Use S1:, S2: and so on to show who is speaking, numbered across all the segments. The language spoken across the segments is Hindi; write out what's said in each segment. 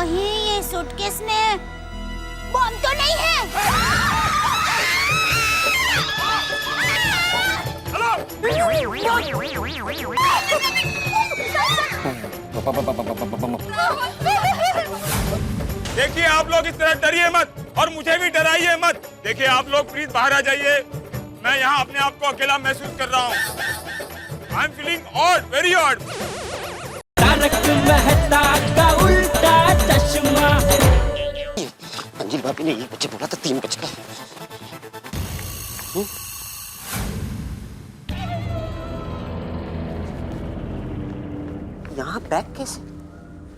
S1: कहीं ये सूटकेस में बम तो नहीं है?
S2: देखिए आप लोग इस तरह डरिए मत और मुझे भी डराइए मत। देखिए आप लोग प्लीज बाहर आ जाइए। मैं यहाँ अपने आप को अकेला महसूस कर रहा हूँ। I am feeling odd, very odd.
S3: Taarak Mehta Ka Ooltah चश्मा।
S4: अंजिल भाभी ने ये बच्चे बोला था 3 बजे का। यहाँ बैग कैसे?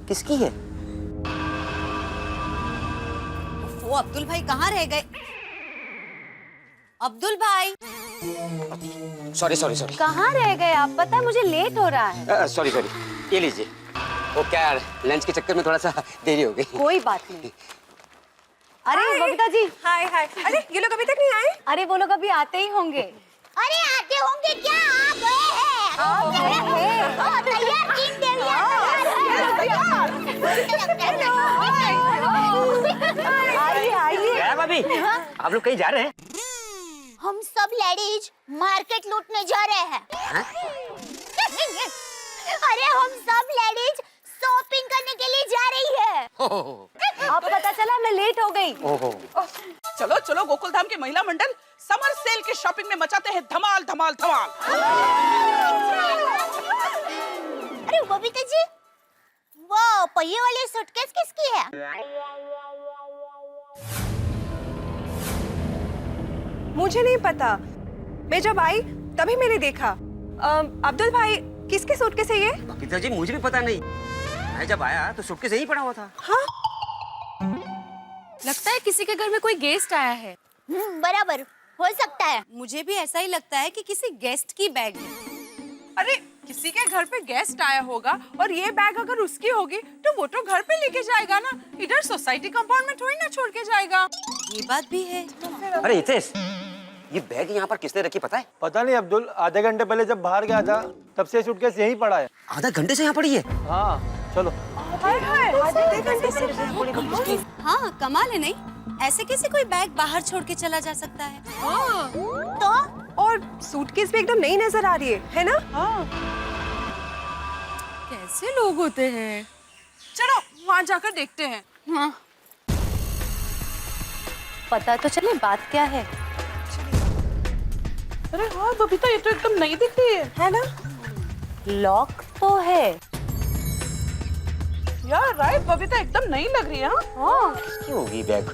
S4: किसकी है?
S1: वो अब्दुल भाई कहाँ रह गए? अब्दुल भाई
S4: सॉरी
S5: कहाँ रह गए आप? पता है मुझे लेट हो रहा है।
S4: सॉरी ये लीजिए। वो क्या यार, लंच के चक्कर में थोड़ा सा देरी हो गई।
S5: कोई बात नहीं। अरे बबीता जी।
S6: हाय। अरे ये लोग अभी तक नहीं आए?
S5: अरे वो लोग अभी आते ही होंगे।
S1: अरे आते होंगे क्या? आ गए हैं। तैयार टीम देविया
S4: आइए भाभी, आप लोग कहीं जा रहे हैं?
S1: हम सब लेडीज मार्केट लूटने जा रहे हैं। अरे हम सब लेडीज शॉपिंग करने के लिए जा रही है।
S5: अब पता चला मैं लेट हो गई।
S6: चलो चलो, गोकुलधाम के महिला मंडल समर सेल के शॉपिंग में मचाते हैं धमाल धमाल धमाल।
S1: अरे बबीता जी, वो पहिए वाली सूटकेस किसकी है?
S6: मुझे नहीं पता, मैं जब आई तभी मैंने देखा। अब्दुल भाई, किसके सूटकेस है ये?
S4: बबीता जी मुझे भी पता नहीं, मैं जब आया तो सूटकेस यहीं पड़ा हुआ था।
S6: हाँ?
S5: लगता है किसी के घर में कोई गेस्ट आया है।
S1: बराबर हो सकता है।
S5: मुझे भी ऐसा ही लगता है कि किसी गेस्ट की बैग है।
S6: अरे किसी के घर पे गेस्ट आया होगा और ये बैग अगर उसकी होगी तो वो तो घर पे लेके जाएगा ना, इधर सोसाइटी कंपाउंड में थोड़ी ना छोड़ के जाएगा।
S5: ये बात भी है।
S4: अरे हितेश, ये बैग यहाँ पर किसने रखी पता है?
S7: पता नहीं अब्दुल, आधे घंटे पहले जब बाहर गया था तब से सूटकेस यहीं पड़ा है।
S4: आधा घंटे से यहाँ पड़ी है?
S7: हाँ चलो।
S6: आधे घंटे से?
S5: हाँ कमाल है नहीं, ऐसे कैसे कोई बैग बाहर छोड़ के चला जा सकता है?
S1: तो
S6: और सूटकेस भी एकदम नई नजर आ रही है ना?
S5: कैसे लोग होते हैं?
S6: चलो वहाँ जाकर देखते हैं।
S5: हाँ। पता तो चले बात क्या है।
S6: अरे हाँ बबीता, ये तो एकदम नई दिख रही है ना?
S5: लॉक तो है।
S6: यार राइट, बबीता एकदम नई लग रही है। हाँ।
S4: किसकी होगी बैग?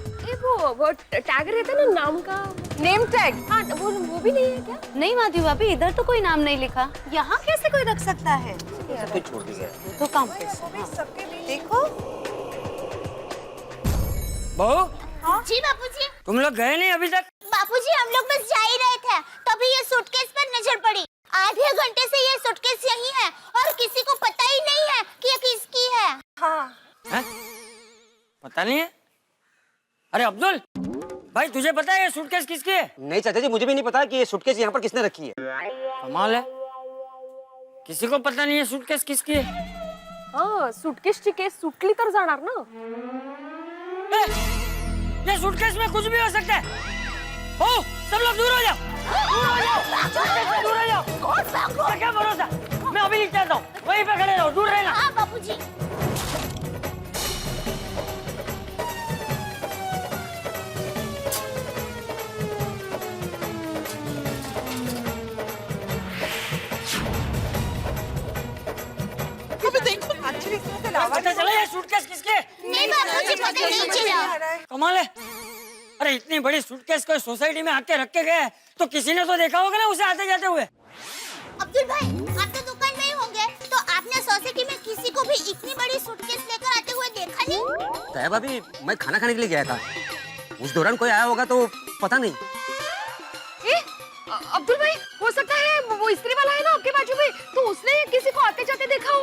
S5: वो टैग रहता है ना नाम का, नेम टैग। हाँ वो भी नहीं है क्या? नहीं माधवी भाभी, इधर तो कोई नाम नहीं लिखा। यहाँ कैसे कोई रख सकता है?
S4: कोई छोड़ के गया
S5: तो काम पे
S6: देखो।
S8: बहू,
S1: जी बापूजी।
S8: तुम लोग गए नहीं अभी तक?
S1: बापूजी हम लोग बस जा ही रहे थे, तभी ये सूटकेस पर नजर पड़ी। आधे घंटे से ये सूटकेस यहीं है और किसी को पता ही नहीं है कि ये किसकी है।
S6: हाँ।
S8: है? पता नहीं है? अरे अब्दुल भाई, तुझे पता है ये सूटकेस किसकी है?
S4: नहीं चाचा जी, मुझे भी नहीं पता कि ये सूटकेस यहाँ पर किसने रखी है।
S8: कमाल है, किसी को पता नहीं है सूटकेस किसकी है।
S5: सूटकेसची केस सुटली तर जाणार ना।
S8: ये सूटकेस में कुछ भी हो सकता है। ओ, सब लोग दूर हो जाओ, दूर हो जाओ। क्या भरोसा, मैं अभी लिख जाता हूँ, वहीं पे खड़े रहो, दूर रहना।
S1: हाँ बापूजी।
S6: अबे देखो, एक्चुअली इसमें से लावा
S8: पता चला ये सूटकेस किसकी है?
S1: नहीं बापूजी, पता नहीं चला।
S8: कमाल है। अरे इतनी बड़ी सूटकेस कोई सोसाइटी में आके रख के गए तो किसी ने तो देखा होगा ना उसे आते जाते हुए।
S1: अब्दुल भाई, आप तो दुकान में ही होंगे, तो आपने सोसाइटी में किसी को भी इतनी बड़ी सूटकेस लेकर आते हुए देखा नहीं?
S4: तय भाभी, मैं खाना खाने के लिए गया था, उस दौरान कोई आया होगा तो पता नहीं।
S5: अब्दुल भाई, हो सकता है वो इस्त्री वाला है ना आपके बाजू में, तो उसने किसी को आते जाते देखा हो।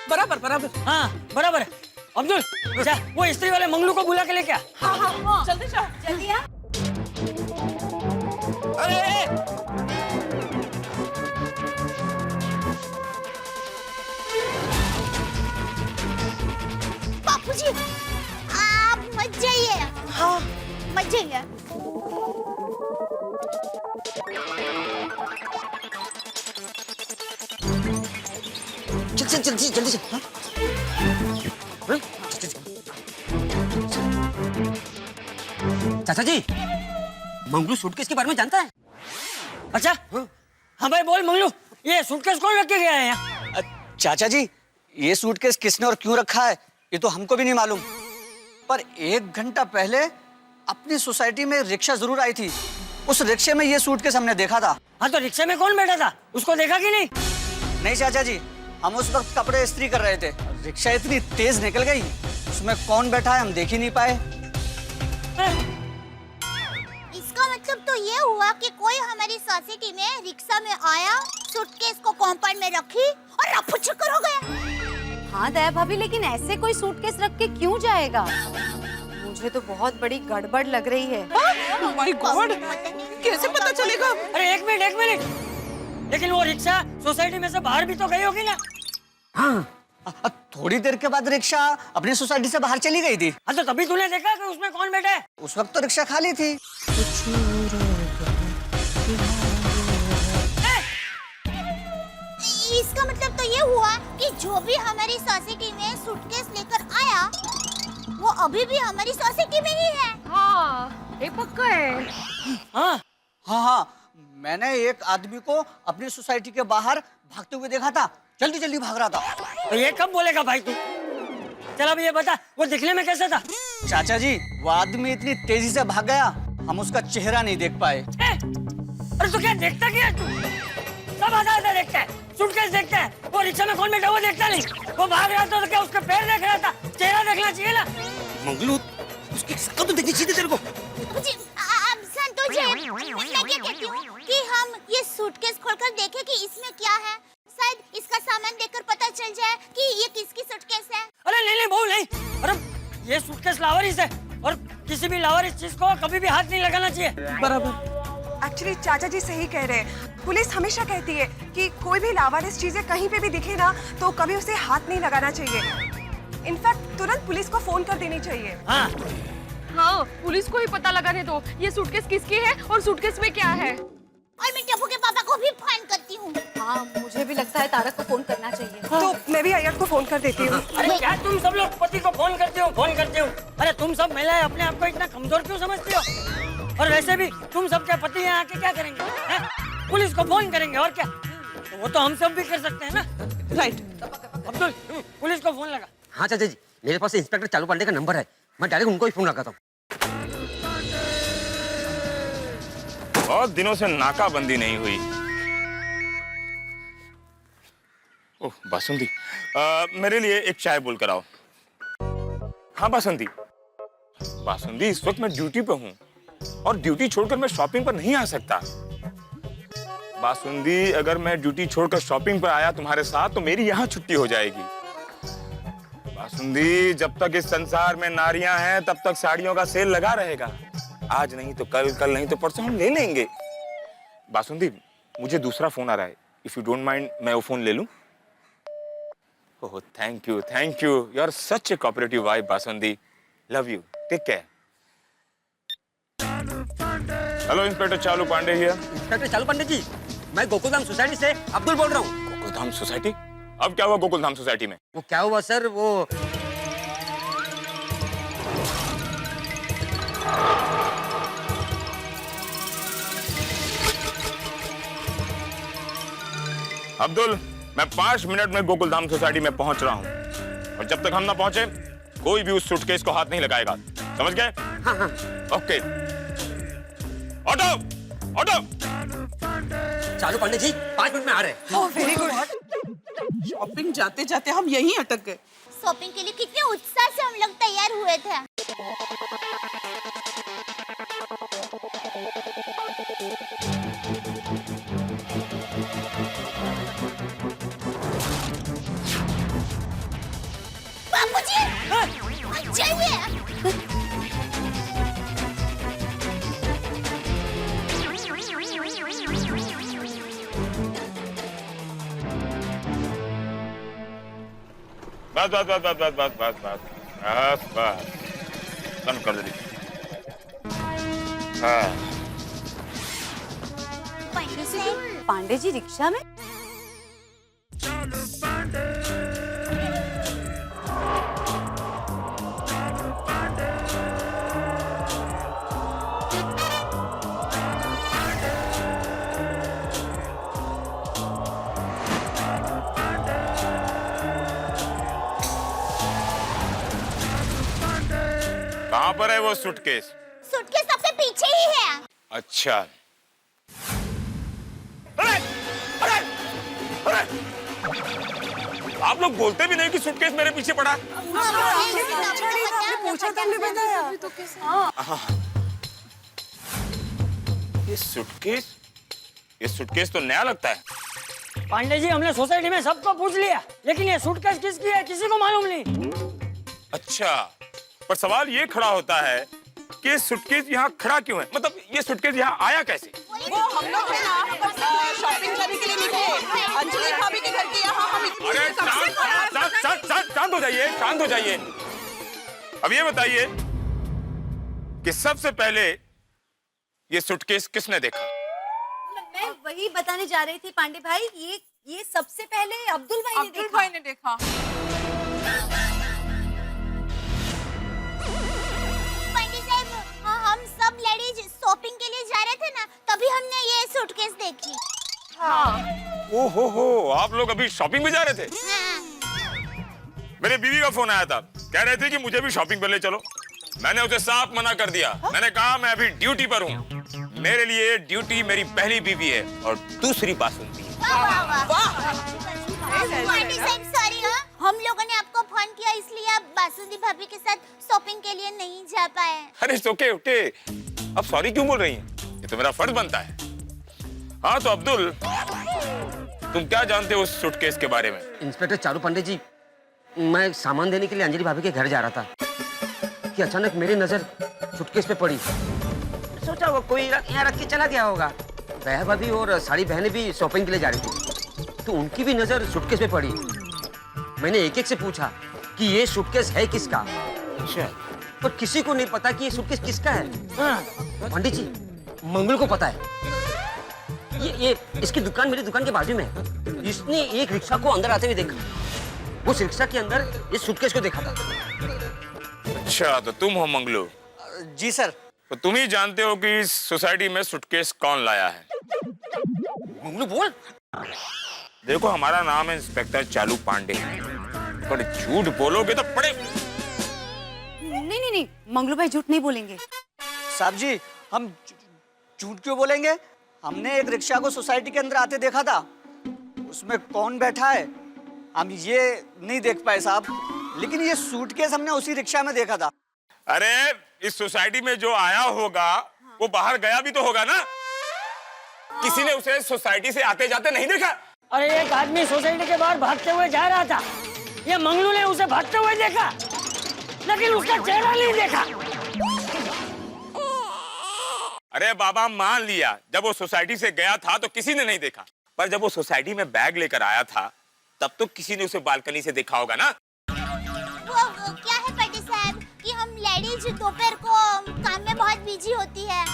S6: बराबर बराबर।
S8: हाँ बराबर है। अब्दुल जा, वो इस्त्री वाले मंगलू को बुला के लेके आ।
S6: हाँ, जल्दी जाओ।
S5: जल्दी आ।
S1: बापूजी आप मत जाइए। हाँ मत जाइए।
S4: चल जल्दी से हाँ? हाँ? चल। चाचा जी, मंगलू सूटकेस के बारे में जानता है?
S8: अच्छा हाँ भाई बोल मंगलू, ये सूटकेस कौन रख के गया है यहाँ?
S9: चाचा जी, ये सूटकेस किसने और क्यों रखा है ये तो हमको भी नहीं मालूम, पर 1 घंटा पहले अपनी सोसाइटी में रिक्शा जरूर आई थी। उस रिक्शे में ये सूटकेस हमने देखा था।
S8: हाँ तो रिक्शे में कौन बैठा था, उसको देखा कि नहीं?
S9: नहीं चाचा जी, हम उस वक्त कपड़े इस्त्री कर रहे थे। रिक्शा इतनी तेज निकल गई, उसमें कौन बैठा है हम देख ही नहीं पाए।
S1: इसका मतलब तो ये हुआ कि कोई हमारी सोसाइटी में रिक्शा में आया, सूटकेस को कॉम्पाउंड में रखी और रफू चक्कर हो गया।
S5: हाँ दया भाभी, लेकिन ऐसे कोई सूटकेस रख के क्यों जाएगा? मुझे तो बहुत बड़ी गड़बड़ लग रही है।
S6: Oh my God! कैसे पता चलेगा?
S8: अरे एक मिनट, लेकिन वो रिक्शा सोसाइटी में से बाहर भी तो गई होगी ना?
S9: हाँ, थोड़ी देर के बाद रिक्शा अपनी सोसाइटी से बाहर चली गई थी।
S8: हाँ तो तभी तूने देखा कि उसमें कौन बैठा है?
S9: उस वक्त तो रिक्शा खाली थी।
S1: इसका मतलब तो ये हुआ कि जो भी हमारी सोसाइटी में सूटकेस लेकर आया वो अभी भी हमारी सोसाइटी में ही है।
S5: हाँ ये पक्का है।
S8: हाँ
S9: हाँ, मैंने एक आदमी को अपनी सोसाइटी के बाहर भागते हुए देखा था, जल्दी भाग रहा था।
S8: तो ये कब बोलेगा भाई तू? चल अब ये बता, वो दिखने में कैसा था?
S9: चाचा जी, वो आदमी इतनी तेजी से भाग गया, हम उसका चेहरा नहीं देख पाए।
S8: अरे तो क्या देखता क्या तू? सब आधा देखता है, सूटकेस देखता है, वो रिक्शा में कौन बैठा वो देखता नहीं। वो भाग रहा था तो क्या उसके पैर देख रहा था? चेहरा देखना चाहिए ना।
S4: मंगलू, उसकी शक्ल तो देखनी चाहिए तेरे को।
S1: जी अब संतोष जी, मैं क्या कहती हूँ कि हम ये सूटकेस खोलकर देखें कि इसमें क्या है। शायद इसका सामान देखकर पता चल जाए कि ये किसकी सूटकेस है।
S8: अरे नहीं बहू नहीं, अरे ये सूटकेस लावारिस है और किसी भी लावारिस चीज को कभी भी हाथ नहीं लगाना चाहिए।
S6: बराबर। एक्चुअली चाचा जी सही कह रहे हैं। पुलिस हमेशा कहती है कि कोई भी लावारिस चीजें कहीं पे भी दिखे ना तो कभी उसे हाथ नहीं लगाना चाहिए। इनफैक्ट तुरंत पुलिस को फोन कर देनी चाहिए।
S5: हाँ पुलिस को ही पता लगाने दो ये सूटकेस किसकी है और सूटकेस में क्या है।
S1: और मैं टप्पू के पापा को भी फोन करती हूँ।
S5: हाँ मुझे भी लगता है तारक को फोन करना चाहिए।
S6: तो मैं भी अय्यर को फोन कर देती हूँ।
S8: अरे क्या तुम सब लोग पति को फोन करते हो? अरे तुम सब महिलाएं अपने आप को इतना कमजोर क्यों समझती हो? और वैसे भी तुम सबके पति यहाँ आके क्या करेंगे? हैं? पुलिस को फोन करेंगे और क्या? तो वो तो हम सब भी कर सकते हैं ना।
S6: राइट।
S8: अब्दुल पुलिस को फोन लगा।
S4: हाँ चाचा जी, मेरे पास इंस्पेक्टर चालू पांडे का नंबर है, मैं डायरेक्ट उनको ही फोन लगाता हूँ।
S2: बहुत दिनों से नाकाबंदी नहीं हुई। ओह बासुंदी, मेरे लिए एक चाय बोल कर आओ। हाँ बासुंदी, इस वक्त मैं ड्यूटी पे हूँ और ड्यूटी छोड़कर मैं शॉपिंग पर नहीं आ सकता। बासुंदी, अगर मैं ड्यूटी छोड़कर शॉपिंग पर आया तुम्हारे साथ तो मेरी यहाँ छुट्टी हो जाएगी। बासुंदी, जब तक इस संसार में नारियां हैं तब तक साड़ियों का सेल लगा रहेगा। आज नहीं तो कल, कल नहीं तो परसों हम ले लेंगे। बासुंदी, मुझे दूसरा फोन आ रहा है, इफ यू डोंट माइंड मैं वो फोन ले लूं? Oh thank you, you are such a cooperative wife Basundi, love you, take care. Hello inspector Chalu Pandey here.
S4: Inspector Chalu Pandey ji, मैं गोकुलधाम सोसाइटी से अब्दुल बोल रहा हूँ।
S2: गोकुलधाम सोसाइटी? अब क्या हुआ गोकुलधाम सोसाइटी में?
S4: वो क्या हुआ सर, वो
S2: अब्दुल, मैं 5 मिनट में गोकुलधाम सोसाइटी में पहुंच रहा हूं और जब तक हम ना पहुंचे कोई भी उस सूटकेस को हाथ नहीं लगाएगा, समझ गए?
S4: हाँ।
S2: ओके। Auto auto.
S4: चालू पांडे जी 5 मिनट में आ रहे हैं।
S6: Oh very good. शॉपिंग जाते जाते हम यहीं अटक गए।
S1: शॉपिंग के लिए कितने उत्साह से हम लोग तैयार हुए थे। बापूजी, जाइए।
S2: बस बस बंद कर दे। हाँ
S1: पंडित साहब,
S5: पांडे जी रिक्शा में?
S2: कहाँ पर है वो सूटकेस?
S1: सूटकेस सबसे पीछे ही है।
S2: अच्छा। अरे! अरे! अरे! आप लोग बोलते भी नहीं कि सूटकेस मेरे पीछे पड़ा।
S6: आपने पूछा तो हमने बताया।
S2: ये सूटकेस तो नया लगता है।
S8: पांडे जी, हमने सोसाइटी में सबको पूछ लिया, लेकिन ये सूटकेस किसकी है किसी को मालूम नहीं।
S2: अच्छा, पर सवाल ये खड़ा होता है कि ये सूटकेस यहाँ खड़ा क्यों है? मतलब ये सूटकेस यहाँ आया कैसे?
S6: वो हम लोग है ना शॉपिंग करने के लिए निकले अंजलि भाभी के घर के यहाँ। हम
S2: अरे शांत हो जाइए, शांत हो जाइए। अब ये बताइए कि सबसे पहले ये सूटकेस किसने देखा?
S5: मैं वही बताने जा रही थी पांडे भाई, ये सबसे पहले अब्दुल भाई ने देखा।
S1: पंडित साहब, हम सब लेडीज शॉपिंग के लिए जा रहे थे ना, तभी हमने ये सूटकेस देखी।
S2: ओहो, आप लोग अभी शॉपिंग में जा रहे थे? मेरे बीवी का फोन आया था, कह रहे थे कि मुझे भी शॉपिंग पर ले चलो। मैंने उसे साफ मना कर दिया। मैंने कहा मैं अभी ड्यूटी पर हूँ। मेरे लिए ड्यूटी मेरी पहली बीवी है और दूसरी बासुंदी है।
S1: पंडित साहब सॉरी, हम लोगों ने आपको फोन किया इसलिए आप बासुंदी भाभी के साथ शॉपिंग के लिए नहीं जा पाए।
S2: अरे ओके, अब सॉरी क्यों बोल रही हैं? ये तो मेरा फर्ज बनता है। हाँ तो अब्दुल, तुम क्या जानते हो उस सूटकेस के बारे में?
S4: इंस्पेक्टर चारू पांडे जी, मैं सामान देने के लिए अंजलि भाभी के घर जा रहा था कि अचानक मेरी नजर सूटकेस पे पड़ी। सोचा वो कोई यहाँ रख के चला गया होगा। बहन भाभी और साड़ी बहनें भी शॉपिंग के लिए जा रही थी, तो उनकी भी नजर सूटकेस पे पड़ी। मैंने एक एक से पूछा कि ये सूटकेस है किसका।
S2: अच्छा,
S4: पर किसी को नहीं पता कि ये सूटकेस किसका है। पंडित जी, मंगल को पता है। ये इसकी दुकान मेरी दुकान के बाजू में है। इसने एक रिक्शा को अंदर आते हुए देखा। उस रिक्शा के अंदर इस सूटकेस को देखा था।
S2: अच्छा तो तुम हो मंगलू?
S9: जी सर।
S2: तो तुम ही जानते हो कि इस सोसाइटी में सूटकेस कौन लाया है?
S4: मंगलू बोल।
S2: देखो, हमारा नाम है इंस्पेक्टर चालू पांडे, पर झूठ बोलोगे तो पड़े।
S5: नहीं, मंगलू भाई झूठ नहीं बोलेंगे।
S9: साहब जी, हम झूठ क्यों बोलेंगे? हमने एक रिक्शा को सोसाइटी के अंदर आते देखा था। उसमें कौन बैठा है हम ये नहीं देख पाए साहब, लेकिन ये सूटकेस हमने उसी रिक्शा में देखा था।
S2: अरे इस सोसाइटी में जो आया होगा वो बाहर गया भी तो होगा ना। किसी ने उसे सोसाइटी से आते जाते नहीं देखा?
S8: अरे एक आदमी सोसाइटी के बाहर भागते हुए जा रहा था, ये मंगलू ने उसे भागते हुए देखा, लेकिन उसका चेहरा नहीं देखा।
S2: अरे बाबा, मान लिया जब वो सोसाइटी से गया था तो किसी ने नहीं देखा, पर जब वो सोसाइटी में बैग लेकर आया था तब तो किसी ने उसे बालकनी से देखा होगा ना।
S1: वो क्या है पंडित साहब कि हम लेडीज दोपहर को काम में बहुत बिजी होती है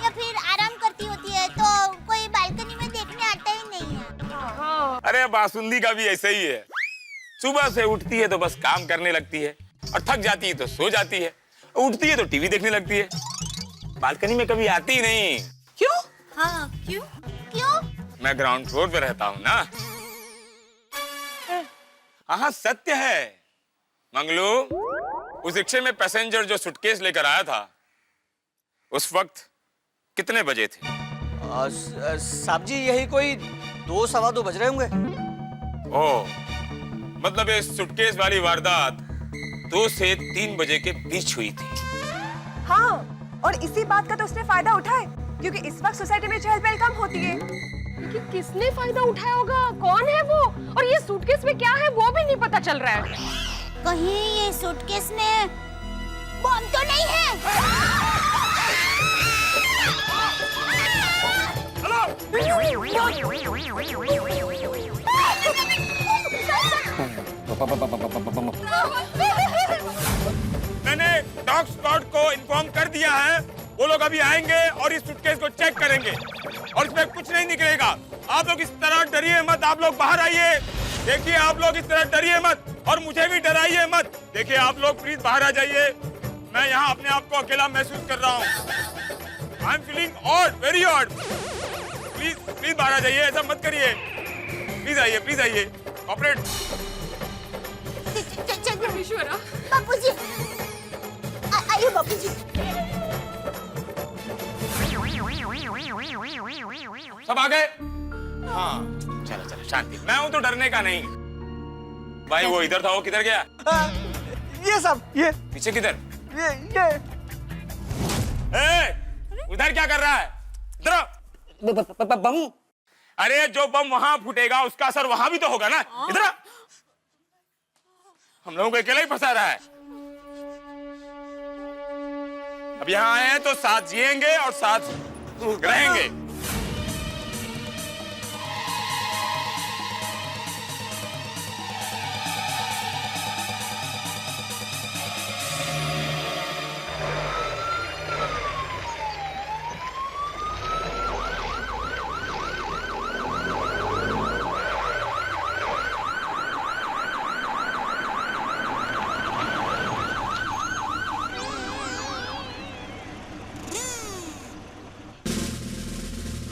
S1: या फिर आराम करती होती है, तो कोई बालकनी में देखने आता ही नहीं है।
S2: अरे बासुंदी का भी ऐसा ही है। सुबह से उठती है तो बस काम करने लगती है, और थक जाती है तो सो जाती है, उठती है तो टीवी देखने लगती है। बालकनी में कभी आती ही नहीं।
S5: क्यों? हाँ, क्यों?
S2: मैं ग्राउंड फ्लोर पे रहता हूँ ना। हाँ, सत्य है मंगलू। उस रिक्शे में पैसेंजर जो सूटकेस लेकर आया था उस वक्त कितने बजे थे?
S9: साहब जी, यही कोई 2 सवा 2 बज रहे होंगे।
S2: ओह, मतलब ये सूटकेस वाली वारदात 2 से 3 बजे के बीच हुई थी।
S6: हाँ, और इसी बात का तो उसने फायदा उठाए, क्योंकि इस वक्त सोसाइटी में चहल पहल कम होती है।
S5: कि किसने फायदा उठाया होगा? कौन है वो? और ये सूटकेस में क्या है वो भी नहीं पता चल रहा है।
S1: कहीं ये सूटकेस में बम तो नहीं है?
S4: हेलो।
S2: डॉग स्क्वाड को इन्फॉर्म कर दिया है, वो लोग अभी आएंगे और इस सूटकेस को चेक करेंगे और इसमें कुछ नहीं निकलेगा। आप लोग इस तरह डरिए मत, आप लोग बाहर आइए। देखिए आप लोग इस तरह डरिए मत और मुझे भी डराइए मत। देखिए आप लोग प्लीज बाहर आ जाइए। मैं यहाँ अपने आप को अकेला महसूस कर रहा हूँ। I am feeling odd, very odd. Please please बाहर आ जाइए, ऐसा मत करिए। प्लीज आइए कॉपरेट।
S1: बापूजी, आइए बापूजी।
S2: सब आ गए? हाँ चलो शांति। मैं हूं तो डरने का नहीं। भाई वो इधर था, वो किधर गया?
S7: ये सब ये
S2: पीछे किधर?
S7: ये
S2: उधर क्या कर रहा है? इधर
S9: बम।
S2: अरे जो बम वहां फूटेगा उसका असर वहां भी तो होगा ना। इधर हम लोगों को अकेला ही फंसा रहा है। अब यहाँ आए हैं तो साथ जिएंगे और साथ रहेंगे।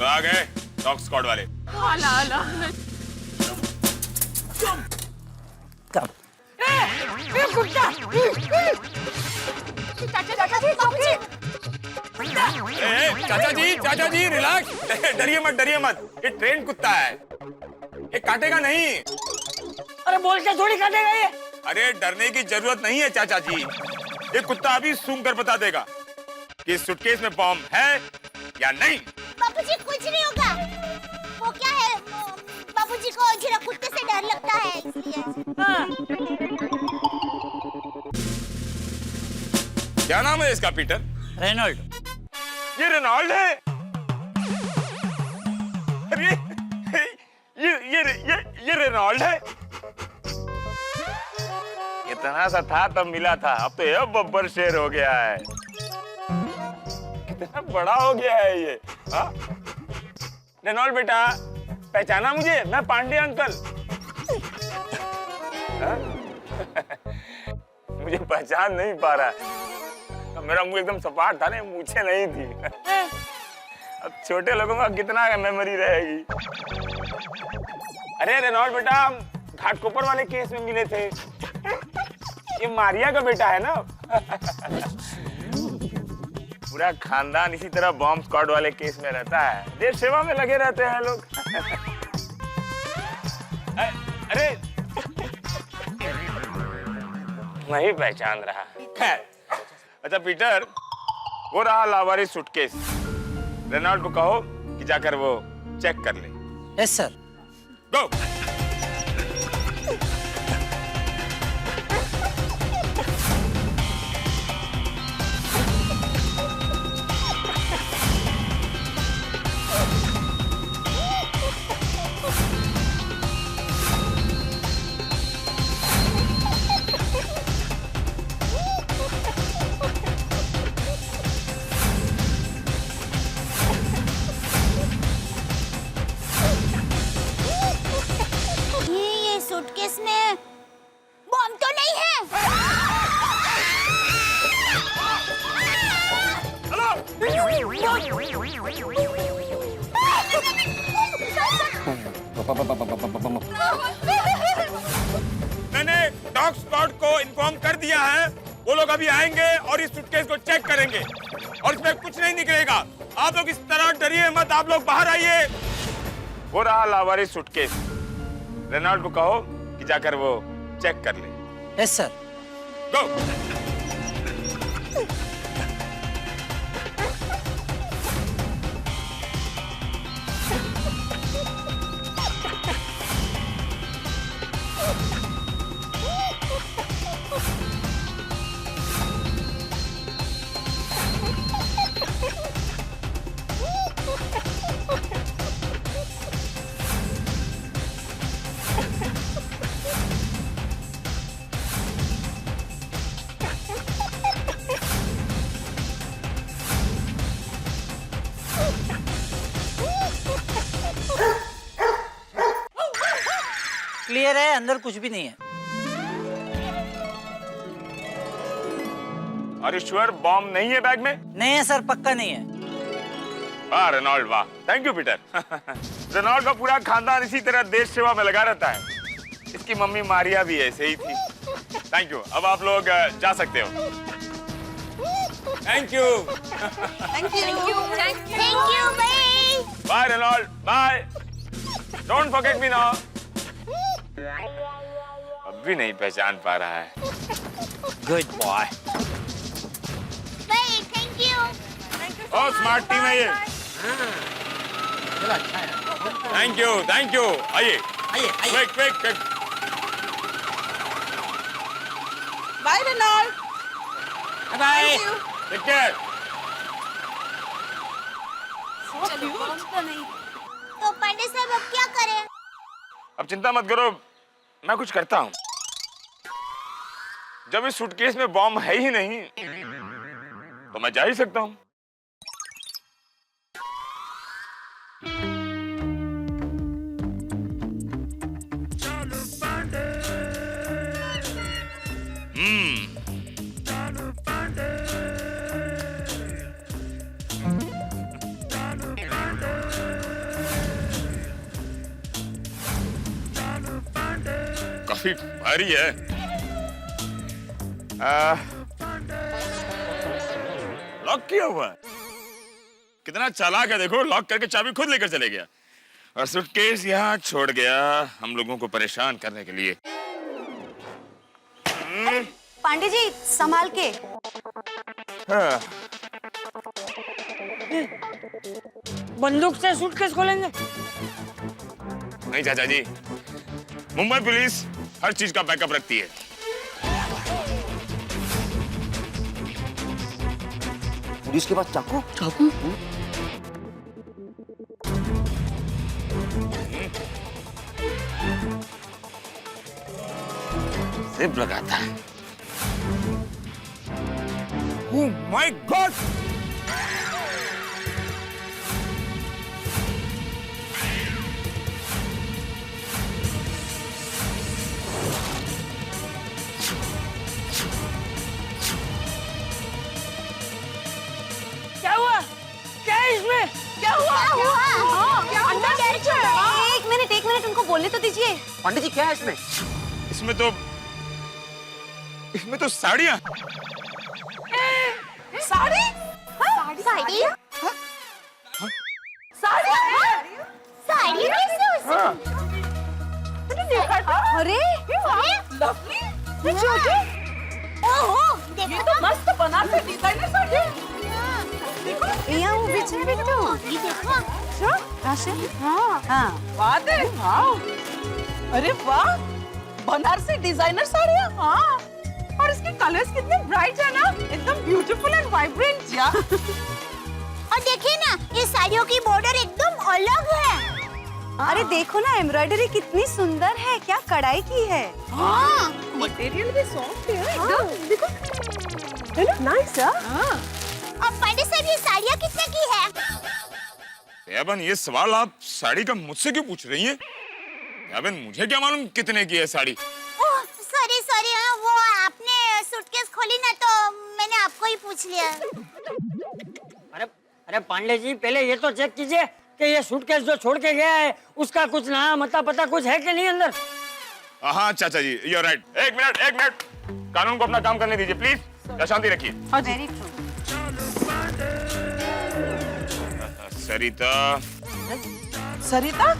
S2: आ गए डॉग स्क्वाड वाले। चाचा जी रिलैक्स। डरिए मत। ये ट्रेन कुत्ता है, ये काटेगा नहीं।
S8: अरे बोल के थोड़ी काटेगा ये।
S2: अरे डरने की जरूरत नहीं है चाचा जी। ये कुत्ता अभी सूंघ कर बता देगा कि इस सूटकेस में बॉम्ब है या नहीं।
S1: बापूजी कुछ नहीं होगा। वो क्या है, बापूजी को जरा कुत्ते से डर लगता है इसलिए।
S2: क्या नाम है इसका? पीटर?
S8: रेनॉल्ड।
S2: ये रेनॉल्ड है? अरे ये रेनॉल्ड है? इतना सा था तब मिला था, अब तो ये बब्बर शेर हो गया है। कितना बड़ा हो गया है ये। हाँ? रेनॉल्ड बेटा, पहचाना मुझे? मैं पांडे अंकल। हाँ? मुझे पहचान नहीं पा रहा है। मेरा मुंह एकदम सपाट था ना, मूछें नहीं थी। अब छोटे लोगों का कितना मेमोरी रहेगी। अरे रेनॉल्ड बेटा, हम घाटकोपर वाले केस में मिले थे। ये मारिया का बेटा है ना? पूरा खानदान इसी तरह बॉम्ब स्क्वाड वाले केस में रहता है। देश सेवा में लगे रहते हैं लोग। अरे नहीं पहचान रहा। खैर, अच्छा पीटर, वो रहा लावारिस सूटकेस। रेनॉल्ड को कहो कि जाकर वो चेक कर ले।
S9: Yes sir.
S2: गो।
S1: सूटकेस में बॉम्ब तो नहीं है?
S2: मैंने डॉग स्क्वाड को इन्फॉर्म कर दिया है, वो लोग अभी आएंगे और इस सूटकेस को चेक करेंगे और इसमें कुछ नहीं निकलेगा। आप लोग इस तरह डरिए मत, आप लोग बाहर आइए। वो रहा लावारिस सूटकेस। रेनॉल्ड को कहो कि जाकर वो चेक कर ले।
S9: Yes sir.
S2: गो।
S8: क्लियर है, अंदर कुछ भी नहीं है।
S2: और श्योर बॉम्ब नहीं है बैग में?
S8: नहीं है सर, पक्का नहीं है।
S2: वाह रेनॉल्ड वाह, थैंक यू पीटर। रेनॉल्ड का पूरा खानदान इसी तरह देश सेवा में लगा रहता है। इसकी मम्मी मारिया भी ऐसे ही थी। थैंक यू, अब आप लोग जा सकते हो। Thank you.
S1: थैंक यू भाई।
S2: Bye Reynold, bye. Don't forget me now. अब भी नहीं पहचान पा रहा है।
S8: Good boy.
S1: भाई थैंक यू।
S2: ओ स्मार्ट टीम है ये।
S8: चलो अच्छा है।
S2: Thank you, thank you. आइए
S8: आइए आइए।
S2: Quick quick quick.
S6: Bye Reynold.
S8: Bye.
S2: Take care.
S1: तो पांडे साहब अब क्या करें?
S2: अब चिंता मत करो, मैं कुछ करता हूँ। जब इस सूटकेस में बॉम्ब है ही नहीं तो मैं जा ही सकता हूँ। काफी भारी है। लॉक किया हुआ है। कितना चालाक है देखो, लॉक करके चाबी खुद लेकर चले गया और सूटकेस यहाँ छोड़ गया हम लोगों को परेशान करने के लिए।
S5: पांडे जी संभाल के।
S2: हाँ।
S8: बंदूक से सूटकेस खोलेंगे?
S2: नहीं चाचा जी, मुंबई पुलिस हर चीज का बैकअप रखती है।
S4: पुलिस के पास चाकू? चाकू?
S2: जिप लगाता है। Oh my God!
S8: क्या हुआ? क्या है इसमें? क्या हुआ?
S5: एक मिनट उनको बोलने तो दीजिए।
S4: पंडित जी क्या है इसमें?
S2: इसमें तो साड़ियाँ।
S1: साड़ी? साड़ी? साड़ी कैसे हो सकती?
S5: अरे
S1: ओहो, देखो तो
S6: मस्त बना के डिजाइनर साड़ी।
S5: यहाँ वो बिछे बिट्टू।
S1: ये देखो।
S5: राशन? हाँ।
S6: बात है। वाह। अरे वाह, बनारसी डिजाइनर साड़ियाँ। हाँ, और इसके कलर्स कितने ब्राइट है ना, एकदम ब्यूटीफुल एंड वाइब्रेंट या।
S1: और देखिए ना, ये साड़ियों की बॉर्डर एकदम अलग है।
S5: अरे देखो ना, एम्ब्रॉयडरी कितनी सुंदर है, क्या कढ़ाई की है।
S1: हाँ,
S6: मटेरियल भी सॉफ्ट है एकदम, देखो। है ना, नाइस है।
S1: अब पांडे साहब ये साड़ियाँ कितने की है?
S2: याबन ये सवाल आप साड़ी का मुझसे क्यों पूछ रही हैं? याबन मुझे क्या मालूम कितने की है साड़ी?
S1: ओह, सॉरी सॉरी, वो आपने सूटकेस खोली ना तो मैंने आपको ही पूछ लिया।
S8: अरे पांडे जी, पहले ये तो चेक कीजिए कि ये सूटकेस जो छोड़ के गया है उसका कुछ नाम अता पता कुछ है कि नहीं अंदर।
S2: हाँ चाचा जी, यू राइट। एक मिनट, कानून को अपना काम करने दीजिए प्लीज। शांति रखिए।
S5: Very true.
S2: सरिता।
S6: सरिता?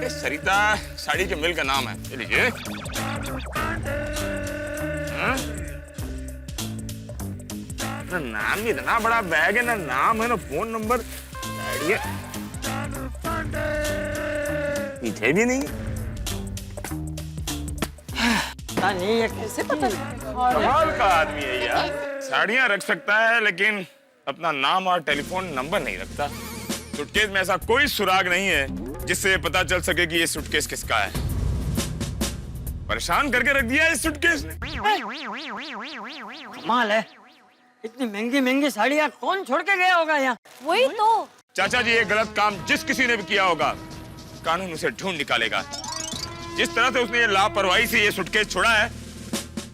S2: ये सरिता साड़ी के मिल का नाम है, ये लीजिए। हाँ? ना नाम ही इतना बड़ा बैग है, ना नाम है ना फोन नंबर। साड़ी पीछे भी नहीं।
S8: नहीं, ये कैसे पता?
S2: कमाल का आदमी है यार। साड़ियाँ रख सकता है लेकिन अपना नाम और टेलीफोन नंबर नहीं रखता। सूटकेस में ऐसा कोई सुराग नहीं है जिससे पता चल सके कि ये सूटकेस किसका है। परेशान करके रख दिया इस सूटकेस ने।
S8: कमाल है, इतनी महंगी महंगी साड़ियाँ कौन छोड़ के गया होगा यहाँ?
S5: वही तो।
S2: चाचा जी, ये गलत काम जिस किसी ने भी किया होगा कानून उसे ढूंढ निकालेगा। जिस तरह से उसने ये लापरवाही से ये सूटकेस छोड़ा है,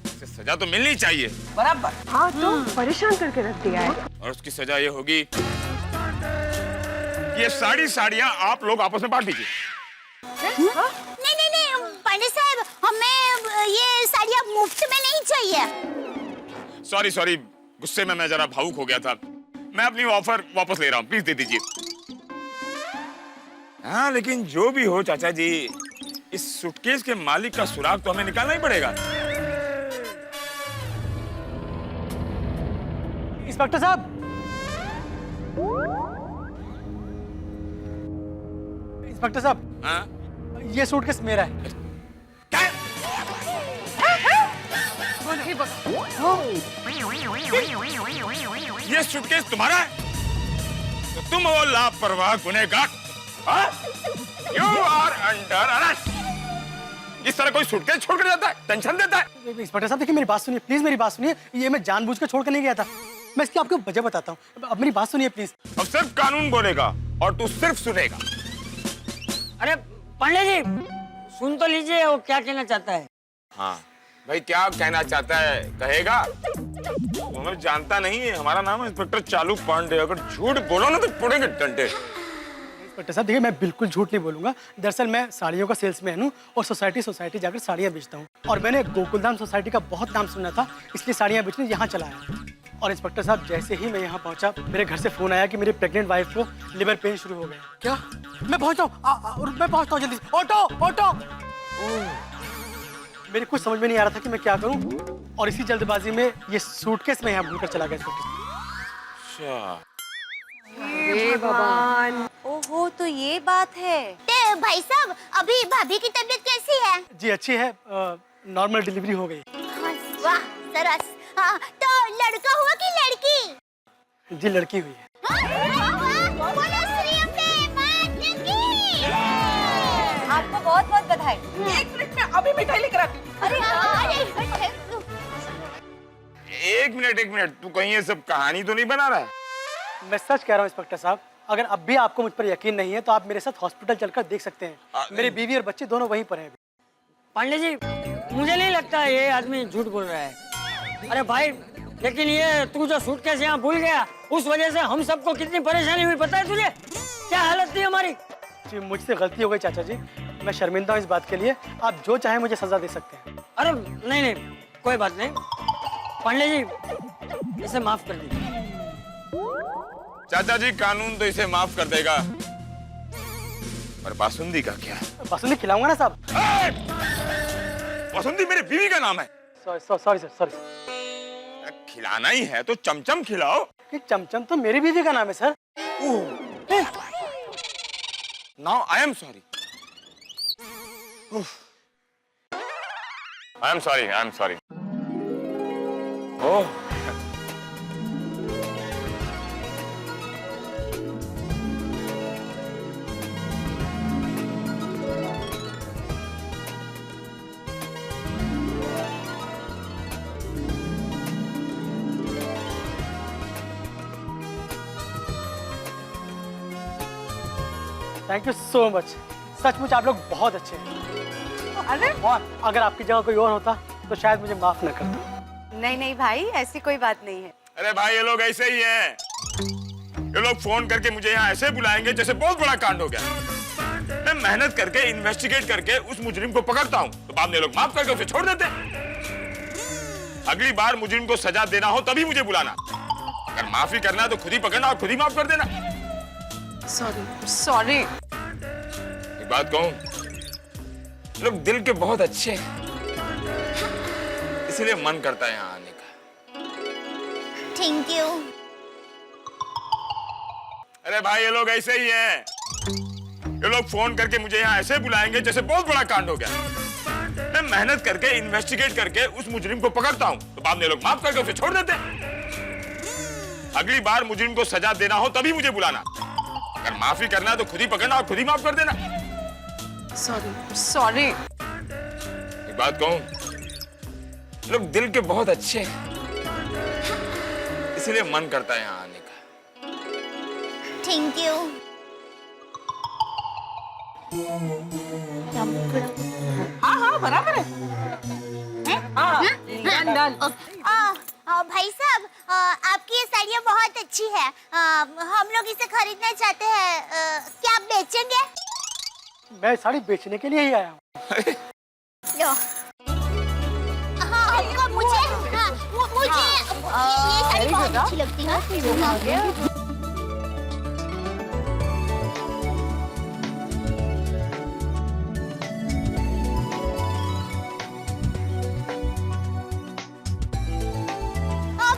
S2: उसे सजा तो मिलनी चाहिए।
S8: बराबर।
S6: हाँ तो परेशान करके रख दिया है।
S2: और उसकी सजा ये होगी, ये साड़ियाँ आप लोग आपस में बांट लीजिए।
S1: नहीं नहीं नहीं पांडे साहब, हमें ये साड़ियाँ मुफ्त में नहीं चाहिए।
S2: सॉरी, गुस्से में मैं जरा भावुक हो गया था। मैं अपनी ऑफर वापस ले रहा हूँ, प्लीज दे दीजिए। हाँ, लेकिन जो भी हो चाचा जी, इस सूटकेस के मालिक का सुराग तो हमें निकालना ही पड़ेगा।
S7: इंस्पेक्टर साहब, इंस्पेक्टर साहब,
S2: हाँ?
S7: ये सूटकेस मेरा है।
S2: क्या? ये सूटकेस तुम्हारा है? तो तुम वो लापरवाह गुनहगार, यू आर अंडर अरेस्ट। इस तरह कोई सूटकेस छोड़कर जाता है, टेंशन देता है।
S7: इंस्पेक्टर साहब देखिए, मेरी बात सुनिए प्लीज, मेरी बात सुनिए। ये मैं जानबूझकर छोड़ कर नहीं गया था। मैं इसकी आपको वजह बताता हूँ, अब मेरी बात सुनिए प्लीज।
S2: अब सिर्फ कानून बोलेगा और तू सिर्फ सुनेगा।
S8: अरे पांडे जी, सुन तो लीजिए वो क्या कहना चाहता है।
S2: हाँ भाई, क्या कहना चाहता है कहेगा। तुम्हें जानता नहीं है, हमारा नाम है इंस्पेक्टर चालू पांडे। अगर झूठ बोलो ना तो पड़ेंगे डंडे।
S7: इंस्पेक्टर साहब देखिए, मैं बिल्कुल झूठ नहीं बोलूंगा। दरअसल मैं साड़ियों का सेल्समैन हूँ और सोसाइटी जाकर साड़ियाँ बेचता हूँ। और मैंने गोकुलधाम सोसाइटी का बहुत नाम सुना था, इसलिए साड़ियाँ बेचने यहाँ चला आया। और इंस्पेक्टर साहब, जैसे ही मैं यहाँ पहुँचा, मेरे घर से फोन आया कि मेरी प्रेग्नेंट वाइफ को लिवर पेन शुरू हो गया। क्या? मैं पहुँचा हूँ, मैं पहुँचता हूँ जल्दी से। ऑटो। मेरे कुछ समझ में नहीं आ रहा था कि मैं क्या करूँ, और इसी जल्दबाजी में ये सूटकेस मैं यहाँ भूलकर चला गया।
S2: अच्छा,
S6: हे भगवान।
S5: ओहो, तो ये बात है।
S1: ते भाई साहब, अभी भाभी की तबीयत कैसी है?
S7: जी अच्छी है, नॉर्मल डिलीवरी हो गई।
S1: वाह सरस। हाँ, तो लड़का हुआ कि लड़की?
S7: जी लड़की हुई है।
S1: बोलो श्री अम्बे माता की।
S5: आपको बहुत बहुत बधाई।
S6: एक मिनट में अभी मिठाई लेकर आती हूँ।
S1: अरे
S2: एक मिनट, तू कहीं ये सब कहानी तो नहीं बना रहा है?
S7: मैं सच कह रहा हूँ इंस्पेक्टर साहब, अगर अब भी आपको मुझ पर यकीन नहीं है तो आप मेरे साथ हॉस्पिटल चलकर देख सकते हैं। मेरी बीवी और बच्चे दोनों वहीं पर हैं।
S8: पांडे जी, मुझे नहीं लगता ये आदमी झूठ बोल रहा है। अरे भाई, लेकिन ये तू जो सूटकेस यहाँ भूल गया, उस वजह से हम सबको कितनी परेशानी हुई पता है तुझे? क्या हालत थी हमारी।
S7: जी मुझसे गलती हो गई चाचा जी, मैं शर्मिंदा हूँ इस बात के लिए। आप जो चाहे मुझे सजा दे सकते हैं।
S8: अरे नहीं, कोई बात नहीं। पांडे जी, इसे माफ कर दीजिए।
S2: चाचा जी, कानून तो इसे माफ कर देगा, पर बासुंदी का क्या?
S7: बासुंदी खिलाऊंगा ना साहब।
S2: बासुंदी मेरी बीवी का नाम है।
S7: Sorry sir.
S2: खिलाना ही है तो चमचम खिलाओ।
S7: कि चमचम तो मेरी बीवी का नाम है sir.
S2: Now I am sorry. I am sorry. Oh,
S7: thank you so much. सचमुच आप लोग बहुत अच्छे हैं।
S6: अरे
S7: और अगर आपकी जगह कोई और होता तो शायद मुझे माफ न करता।
S5: नहीं भाई, ऐसी कोई बात नहीं है।
S2: अरे भाई, ये लोग ऐसे ही हैं। ये लोग फोन करके मुझे यहाँ ऐसे बुलाएंगे जैसे बहुत बड़ा कांड हो गया। मैं मेहनत करके इन्वेस्टिगेट करके उस मुजरिम को पकड़ता हूँ, तो बाद में ये लोग माफ करके उसे छोड़ देते हैं। अगली बार मुजरिम को सजा देना हो तभी मुझे बुलाना। अगर माफी करना है तो खुद ही पकड़ना और खुद ही माफ कर देना।
S6: सॉरी।
S2: एक बात कहूं, लोग दिल के बहुत अच्छे हैं, इसलिए मन करता है यहाँ आने का।
S1: Thank you.
S2: अरे भाई, ये लोग ऐसे ही हैं। ये लोग फोन करके मुझे यहाँ ऐसे बुलाएंगे जैसे बहुत बड़ा कांड हो गया। मैं मेहनत करके इन्वेस्टिगेट करके उस मुजरिम को पकड़ता हूँ, तो बाद में ये लोग माफ करके उसे छोड़ देते हैं। अगली बार मुजरिम को सजा देना हो तभी मुझे बुलाना। अगर माफी करना है तो खुद ही पकड़ना और खुद ही माफ कर देना।
S6: सॉरी।
S2: एक बात कहूं, लोग दिल के बहुत अच्छे हैं, इसलिए मन करता है यहाँ आने का।
S1: Thank you.
S5: हाँ हाँ बराबर है। हाँ डन डन।
S1: भाई साहब, आपकी ये साड़ियाँ बहुत अच्छी है। हम लोग इसे खरीदना चाहते हैं। क्या आप बेचेंगे?
S7: मैं साड़ी बेचने के लिए ही आया हूँ।
S1: लो। हाँ, हमको मुझे ये साड़ी बहुत अच्छी लगती है।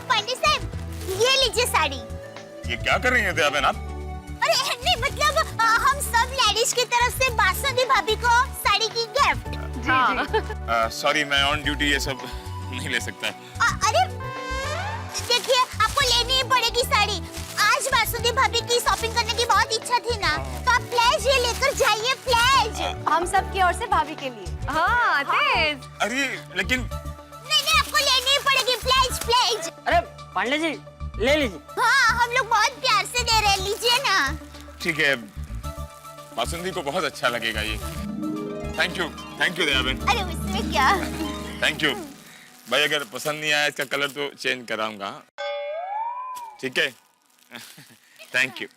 S1: पंडित साहब, ये लीजिए साड़ी।
S2: ये क्या कर रही हैं दया बहन आप?
S1: अरे नहीं, मतलब हम सब लेडीज की तरफ से बासुंदी भाभी को साड़ी की गिफ्ट।
S2: सॉरी, मैं ऑन ड्यूटी ये सब नहीं ले सकता।
S1: अरे देखिए, आपको लेनी ही पड़ेगी साड़ी। आज बासुंदी भाभी की शॉपिंग करने की बहुत इच्छा थी ना, तो आप प्लेज ये लेकर जाइए, प्लेज।
S5: हम सब की ओर से भाभी के लिए। हाँ तेज।
S2: अरे लेकिन
S1: नहीं, आपको लेनी ही पड़ेगी, प्लेज प्लेज।
S8: अरे पांडे जी ले लीजिए।
S1: हाँ, हम लोग बहुत प्यार से दे रहे हैं, लीजिए ना।
S2: ठीक है, बासुंदी को बहुत अच्छा लगेगा ये। थैंक यू दया बहन।
S1: अरे उसमें क्या?
S2: थैंक यू भाई। अगर पसंद नहीं आया इसका कलर तो चेंज कराऊंगा, ठीक है? थैंक यू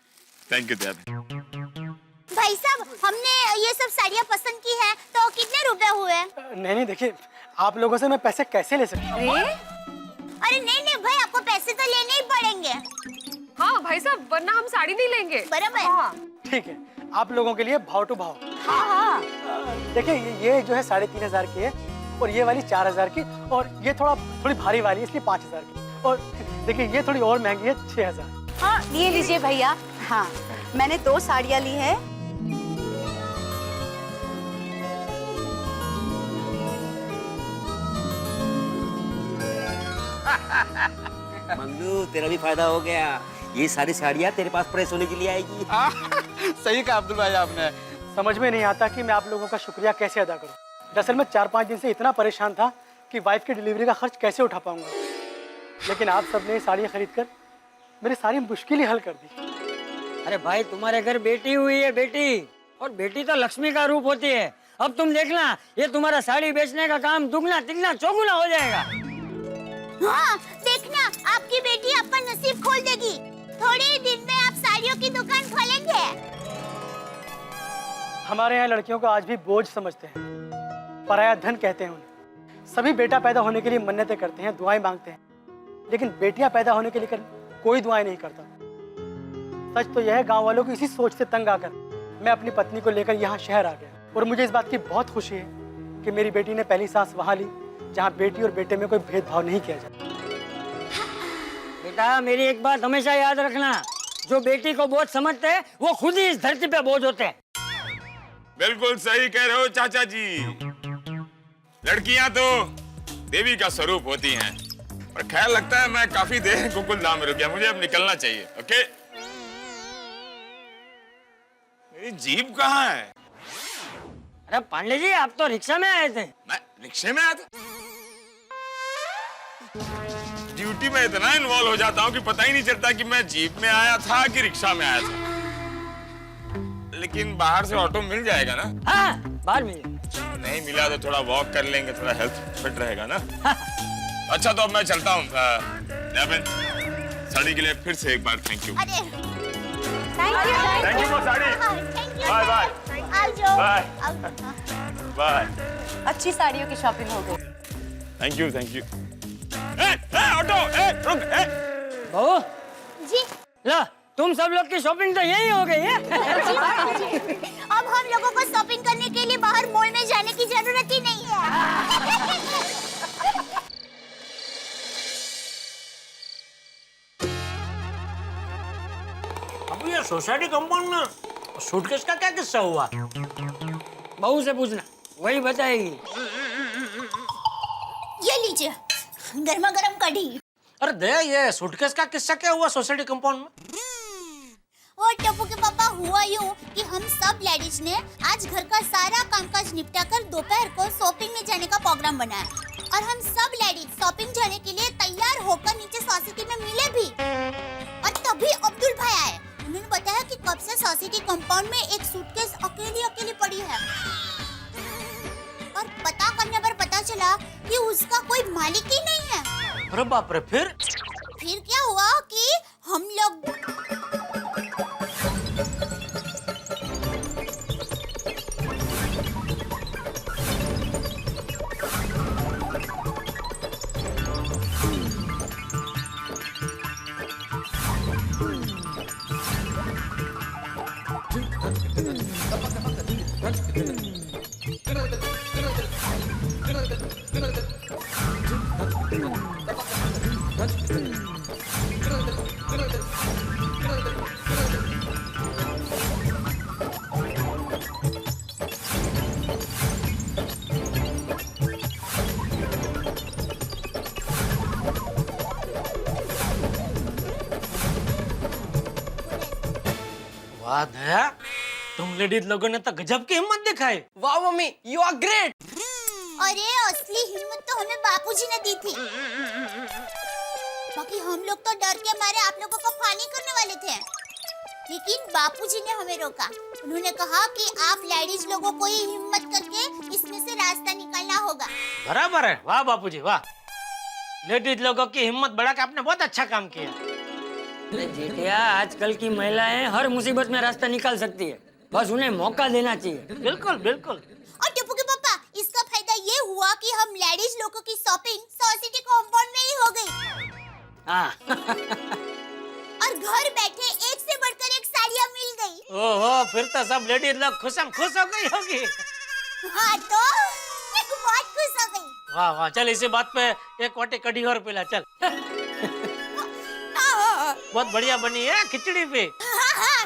S2: दया बहन।
S1: भाई साहब, हमने ये सब साड़ियाँ पसंद की है, तो कितने रुपए हुए?
S7: नहीं देखिए, आप लोगों से मैं पैसे कैसे ले सकता हूँ?
S1: अरे नहीं भाई, आपको पैसे तो लेने ही पड़ेंगे।
S5: हाँ भाई साहब, वरना हम साड़ी नहीं लेंगे।
S1: बराबर।
S5: हाँ।
S7: ठीक है, आप लोगों के लिए भाव टू भाव।
S5: हाँ।
S7: देखिए, ये जो है 3,500 की है, और ये वाली 4,000 की, और ये थोड़ी भारी वाली है इसलिए 5,000 की, और देखिए ये थोड़ी और महंगी है 6,000।
S10: हाँ ये लीजिए भैया। हाँ मैंने 2 साड़ियाँ ली है।
S4: मंगलू, तेरा भी फायदा हो गया। ये सारी साड़ियाँ तेरे पास प्रेस होने के लिए आएगी।
S9: सही कहा अब्दुल भाई आपने।
S7: समझ में नहीं आता कि मैं आप लोगों का शुक्रिया कैसे अदा करूं। दरअसल मैं 4-5 दिन से इतना परेशान था कि वाइफ की डिलीवरी का खर्च कैसे उठा पाऊंगा, लेकिन आप सबने साड़ियाँ खरीद कर मेरी सारी मुश्किलें हल कर दी।
S8: अरे भाई, तुम्हारे घर बेटी हुई है, बेटी, और बेटी तो लक्ष्मी का रूप होती है। अब तुम देखना, ये तुम्हारा साड़ी बेचने का काम दुगना तिगना चौगुना हो जाएगा।
S1: हाँ, देखना, आपकी बेटी आपका नसीब खोल देगी। थोड़े ही दिन में आप साड़ियों की दुकान खोलेंगे।
S7: हमारे यहाँ लड़कियों को आज भी बोझ समझते हैं, पराया धन कहते हैं उन्हें। सभी बेटा पैदा होने के लिए मन्नतें करते हैं, दुआएं मांगते हैं, लेकिन बेटियां पैदा होने के लिए कोई दुआएं नहीं करता। सच तो यह है, गांव वालों की इसी सोच से तंग आकर मैं अपनी पत्नी को लेकर यहाँ शहर आ गया, और मुझे इस बात की बहुत खुशी है कि मेरी बेटी ने पहली सांस वहाँ ली जहाँ बेटी और बेटे में कोई भेदभाव नहीं किया जाता।
S8: बेटा, मेरी एक बात हमेशा याद रखना, जो बेटी को बोझ समझते हैं वो खुद ही इस धरती पे बोझ होते हैं।
S2: बिल्कुल सही कह रहे हो चाचा जी। लड़कियां तो देवी का स्वरूप होती हैं। पर ख्याल लगता है मैं काफी देर गोकुलधाम में रुक गया, मुझे अब निकलना चाहिए। ओके, मेरी जीप कहाँ है?
S8: अरे पांडे जी, आप तो रिक्शा में आए थे।
S2: मैं रिक्शे में आया था? ड्यूटी में इतना इन्वॉल्व हो जाता हूँ कि पता ही नहीं चलता कि मैं जीप में आया था कि रिक्शा में आया था। लेकिन बाहर से ऑटो मिल जाएगा ना?
S8: हाँ, बाहर मिल।
S2: नहीं मिला तो थोड़ा वॉक कर लेंगे, थोड़ा हेल्थ फिट रहेगा ना। अच्छा, तो अब मैं चलता हूँ। साड़ी के लिए फिर से एक बार thank you. Thank you for sari. Bye bye bye bye.
S10: अच्छी साड़ियों की शॉपिंग हो गई।
S2: थैंक यू ऑटो, रुक।
S8: बहू
S1: जी।
S8: ला, तुम सब लोग की शॉपिंग तो यही हो गई है।
S1: अब हम लोगों को शॉपिंग करने के लिए बाहर मॉल में जाने की जरूरत ही नहीं है।
S8: अब ये सोसाइटी कंपाउंड में सूटकेस का क्या किस्सा हुआ? बहू से पूछना, वही बताएगी।
S1: ये लीजिए, गर्मा गर्म कढ़ी।
S11: अरे दया, ये सूटकेस का किस्सा क्या हुआ सोसाइटी कंपाउंड में?
S1: और टप्पू के पापा, हुआ यूं कि हम सब लेडीज ने आज घर का सारा कामकाज निपटाकर दोपहर को शॉपिंग में जाने का प्रोग्राम बनाया, और हम सब लेडीज शॉपिंग जाने के लिए तैयार होकर नीचे सोसाइटी में मिले भी। और तभी अब्दुल भाई आए। उन्होंने बताया कि कब से सोसाइटी कंपाउंड में एक सूटकेस अकेली पड़ी
S11: बाप रे, फिर
S1: क्या हुआ कि हम लोग
S11: वाह दया, तुम लेडीज लोगों ने तो गजब की हिम्मत दिखाई।
S8: वाह मम्मी, यू आर ग्रेट।
S1: अरे असली हिम्मत तो हमें बापूजी ने दी थी। बाकी हम लोग तो डर के मारे आप लोगों को फानी करने वाले थे, लेकिन बापूजी ने हमें रोका। उन्होंने कहा कि आप लेडीज लोगों को ही हिम्मत करके इसमें से रास्ता निकालना होगा।
S11: बराबर है, वाह बापूजी वाह। लेडीज लोगों की हिम्मत बढ़ा के आपने बहुत अच्छा काम किया।
S8: अरे जेठिया, आजकल की महिलाएं हर मुसीबत में रास्ता निकाल सकती है, बस उन्हें मौका देना चाहिए।
S11: बिल्कुल बिल्कुल।
S1: और टप्पू के पापा, इसका फायदा ये हुआ कि हम लेडीज लोगों की शॉपिंग सोसाइटी कॉम्पाउंड में ही हो गई।
S8: हाँ।
S1: और घर बैठे एक से बढ़कर एक साड़ियाँ मिल गई।
S11: ओहो, फिर तो सब लेडीज लोग खुश हो गई होगी।
S1: हाँ तो मैं बहुत खुश हो गई।
S11: वाह वाह, चल इसी बात पे एक वाटी कढ़ी और पिला चल। बहुत बढ़िया बनी है खिचड़ी पे।
S1: हाँ, हाँ।